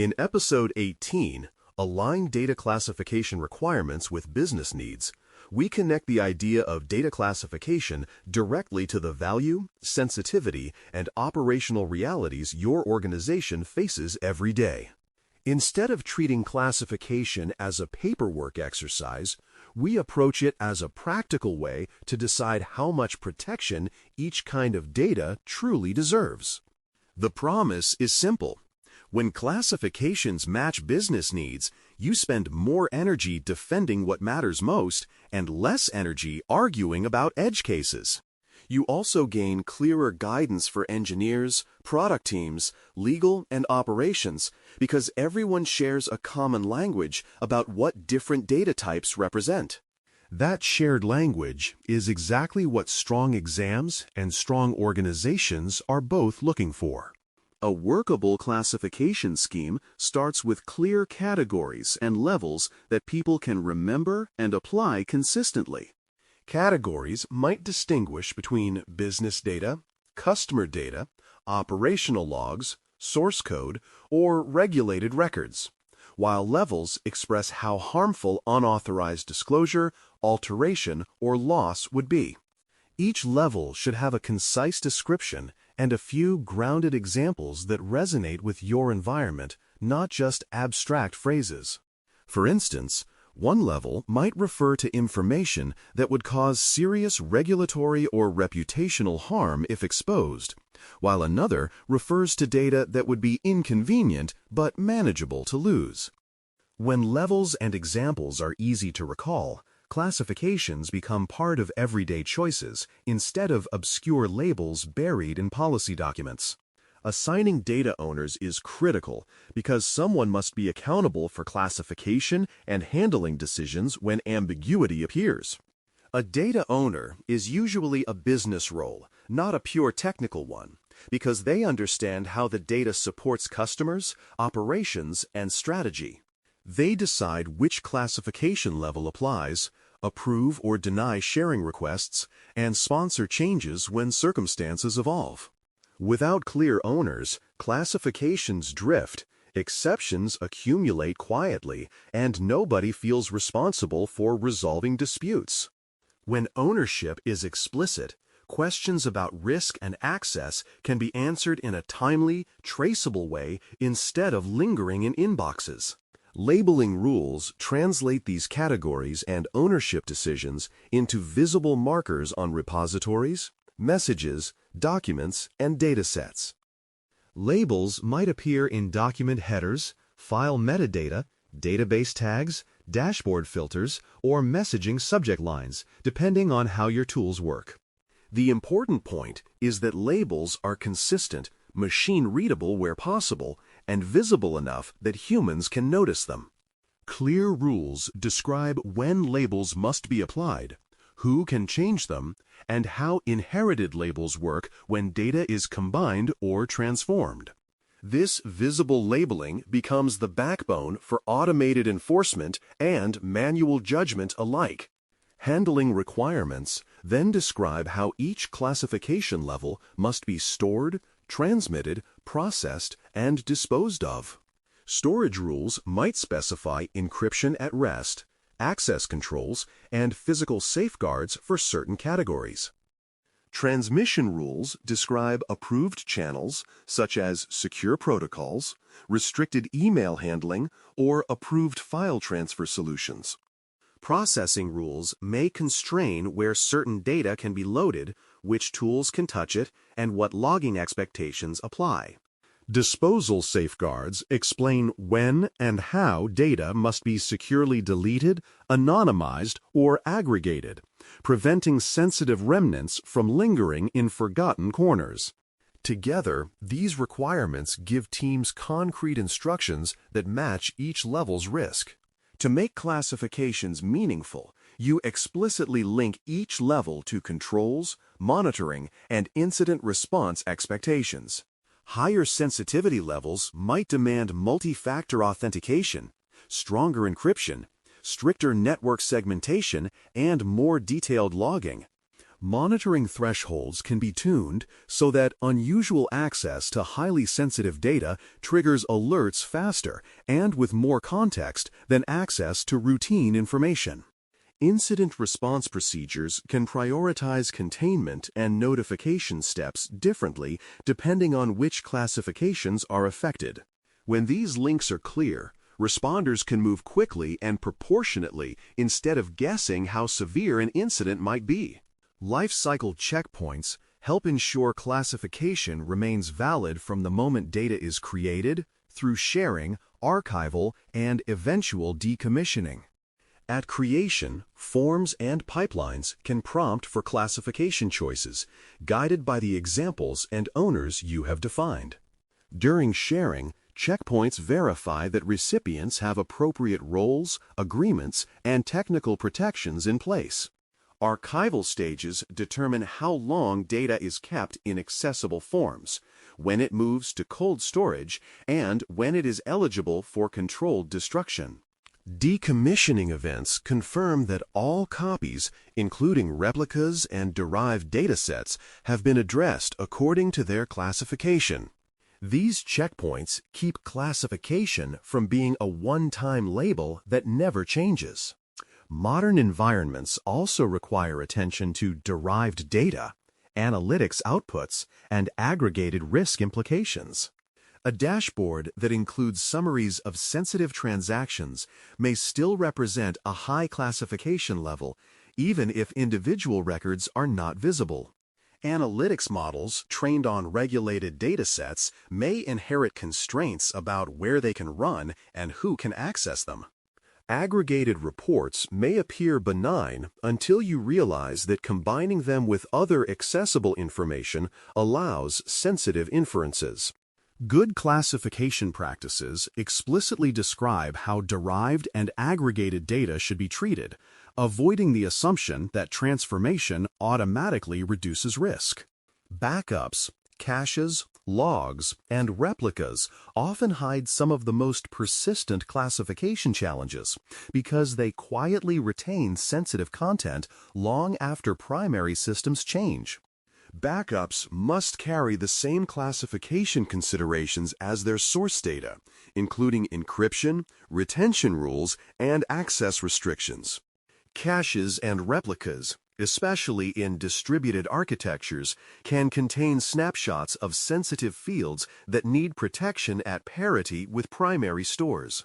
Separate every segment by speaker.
Speaker 1: In Episode 18, Align Data Classification Requirements with Business Needs, we connect the idea of data classification directly to the value, sensitivity, and operational realities your organization faces every day. Instead of treating classification as a paperwork exercise, we approach it as a practical way to decide how much protection each kind of data truly deserves. The promise is simple. When classifications match business needs, you spend more energy defending what matters most and less energy arguing about edge cases. You also gain clearer guidance for engineers, product teams, legal, and operations because everyone shares a common language about what different data types represent. That shared language is exactly what strong exams and strong organizations are both looking for. A workable classification scheme starts with clear categories and levels that people can remember and apply consistently. Categories might distinguish between business data, customer data, operational logs, source code, or regulated records, while levels express how harmful unauthorized disclosure, alteration, or loss would be. Each level should have a concise description and a few grounded examples that resonate with your environment, not just abstract phrases. For instance, one level might refer to information that would cause serious regulatory or reputational harm if exposed, while another refers to data that would be inconvenient but manageable to lose. When levels and examples are easy to recall, classifications become part of everyday choices instead of obscure labels buried in policy documents. Assigning data owners is critical because someone must be accountable for classification and handling decisions when ambiguity appears. A data owner is usually a business role, not a pure technical one, because they understand how the data supports customers, operations, and strategy. They decide which classification level applies, approve or deny sharing requests, and sponsor changes when circumstances evolve. Without clear owners, classifications drift, exceptions accumulate quietly, and nobody feels responsible for resolving disputes. When ownership is explicit, questions about risk and access can be answered in a timely, traceable way instead of lingering in inboxes. Labeling rules translate these categories and ownership decisions into visible markers on repositories, messages, documents, and datasets. Labels might appear in document headers, file metadata, database tags, dashboard filters, or messaging subject lines, depending on how your tools work. The important point is that labels are consistent, machine-readable where possible, and visible enough that humans can notice them. Clear rules describe when labels must be applied, who can change them, and how inherited labels work when data is combined or transformed. This visible labeling becomes the backbone for automated enforcement and manual judgment alike. Handling requirements then describe how each classification level must be stored, transmitted, processed, and disposed of. Storage rules might specify encryption at rest, access controls, and physical safeguards for certain categories. Transmission rules describe approved channels, such as secure protocols, restricted email handling, or approved file transfer solutions. Processing rules may constrain where certain data can be loaded, which tools can touch it, and what logging expectations apply. Disposal safeguards explain when and how data must be securely deleted, anonymized, or aggregated, preventing sensitive remnants from lingering in forgotten corners. Together, these requirements give teams concrete instructions that match each level's risk. To make classifications meaningful, you explicitly link each level to controls, monitoring, and incident response expectations. Higher sensitivity levels might demand multi-factor authentication, stronger encryption, stricter network segmentation, and more detailed logging. Monitoring thresholds can be tuned so that unusual access to highly sensitive data triggers alerts faster and with more context than access to routine information. Incident response procedures can prioritize containment and notification steps differently depending on which classifications are affected. When these links are clear, responders can move quickly and proportionately instead of guessing how severe an incident might be. Lifecycle checkpoints help ensure classification remains valid from the moment data is created, through sharing, archival, and eventual decommissioning. At creation, forms and pipelines can prompt for classification choices, guided by the examples and owners you have defined. During sharing, checkpoints verify that recipients have appropriate roles, agreements, and technical protections in place. Archival stages determine how long data is kept in accessible forms, when it moves to cold storage, and when it is eligible for controlled destruction. Decommissioning events confirm that all copies, including replicas and derived datasets, have been addressed according to their classification. These checkpoints keep classification from being a one-time label that never changes. Modern environments also require attention to derived data, analytics outputs, and aggregated risk implications. A dashboard that includes summaries of sensitive transactions may still represent a high classification level, even if individual records are not visible. Analytics models trained on regulated datasets may inherit constraints about where they can run and who can access them. Aggregated reports may appear benign until you realize that combining them with other accessible information allows sensitive inferences. Good classification practices explicitly describe how derived and aggregated data should be treated, avoiding the assumption that transformation automatically reduces risk. Backups, caches, logs, and replicas often hide some of the most persistent classification challenges because they quietly retain sensitive content long after primary systems change. Backups must carry the same classification considerations as their source data, including encryption, retention rules, and access restrictions. Caches and replicas, especially in distributed architectures, can contain snapshots of sensitive fields that need protection at parity with primary stores.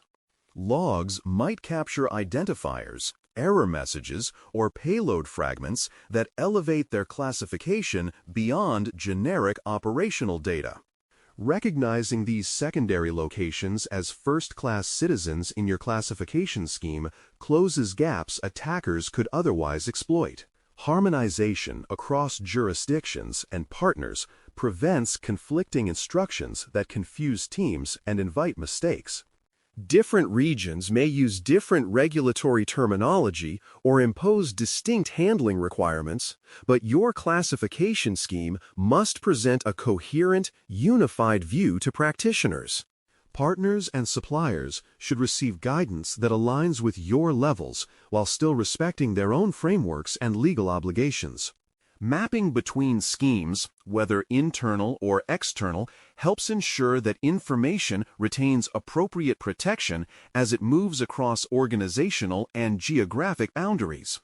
Speaker 1: Logs might capture identifiers, error messages, or payload fragments that elevate their classification beyond generic operational data. Recognizing these secondary locations as first-class citizens in your classification scheme closes gaps attackers could otherwise exploit. Harmonization across jurisdictions and partners prevents conflicting instructions that confuse teams and invite mistakes. Different regions may use different regulatory terminology or impose distinct handling requirements, but your classification scheme must present a coherent, unified view to practitioners. Partners and suppliers should receive guidance that aligns with your levels while still respecting their own frameworks and legal obligations. Mapping between schemes, whether internal or external, helps ensure that information retains appropriate protection as it moves across organizational and geographic boundaries.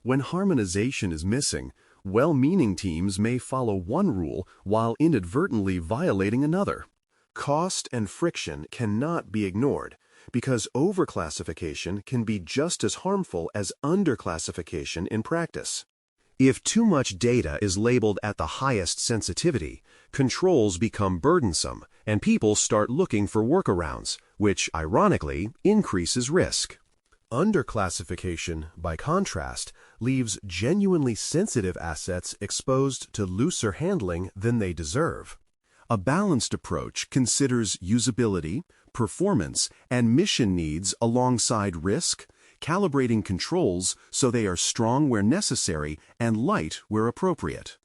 Speaker 1: When harmonization is missing, well-meaning teams may follow one rule while inadvertently violating another. Cost and friction cannot be ignored, because overclassification can be just as harmful as underclassification in practice. If too much data is labeled at the highest sensitivity, controls become burdensome and people start looking for workarounds, which, ironically, increases risk. Underclassification, by contrast, leaves genuinely sensitive assets exposed to looser handling than they deserve. A balanced approach considers usability, performance, and mission needs alongside risk, calibrating controls so they are strong where necessary and light where appropriate.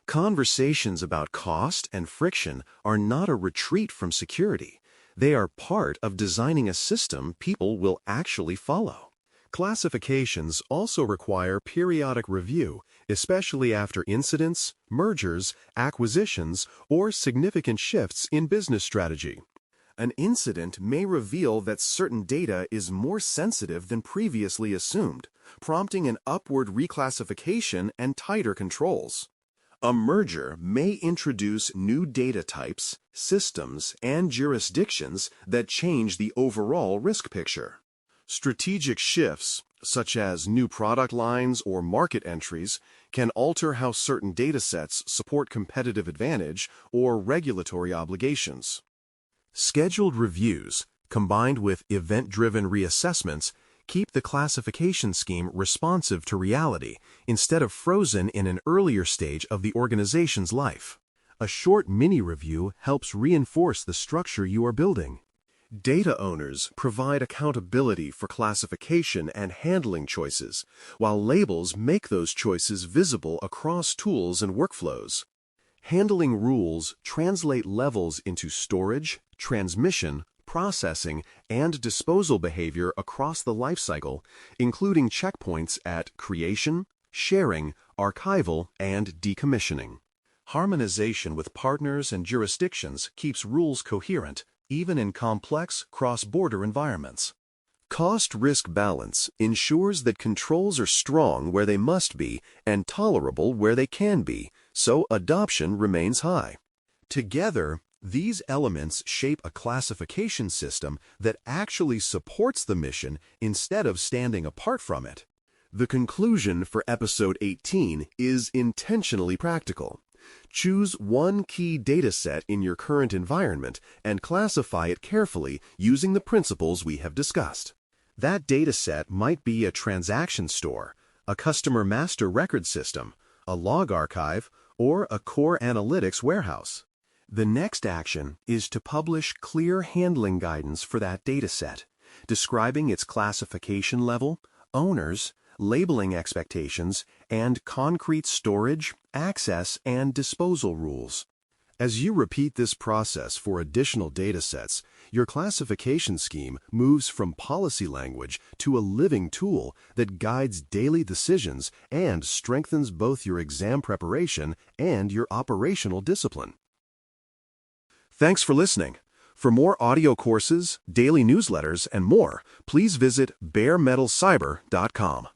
Speaker 1: Conversations about cost and friction are not a retreat from security. They are part of designing a system people will actually follow. Classifications also require periodic review, especially after incidents, mergers, acquisitions, or significant shifts in business strategy. An incident may reveal that certain data is more sensitive than previously assumed, prompting an upward reclassification and tighter controls. A merger may introduce new data types, systems, and jurisdictions that change the overall risk picture. Strategic shifts, such as new product lines or market entries, can alter how certain datasets support competitive advantage or regulatory obligations. Scheduled reviews, combined with event-driven reassessments, keep the classification scheme responsive to reality instead of frozen in an earlier stage of the organization's life. A short mini-review helps reinforce the structure you are building. Data owners provide accountability for classification and handling choices, while labels make those choices visible across tools and workflows. Handling rules translate levels into storage, transmission, processing, and disposal behavior across the lifecycle, including checkpoints at creation, sharing, archival, and decommissioning. Harmonization with partners and jurisdictions keeps rules coherent, even in complex cross-border environments. Cost-risk balance ensures that controls are strong where they must be and tolerable where they can be, so adoption remains high. Together, these elements shape a classification system that actually supports the mission instead of standing apart from it. The conclusion for Episode 18 is intentionally practical. Choose one key dataset in your current environment and classify it carefully using the principles we have discussed. That dataset might be a transaction store, a customer master record system, a log archive, or a core analytics warehouse. The next action is to publish clear handling guidance for that dataset, describing its classification level, owners, labeling expectations, and concrete storage, access, and disposal rules. As you repeat this process for additional datasets, your classification scheme moves from policy language to a living tool that guides daily decisions and strengthens both your exam preparation and your operational discipline. Thanks for listening. For more audio courses, daily newsletters, and more, please visit baremetalcyber.com.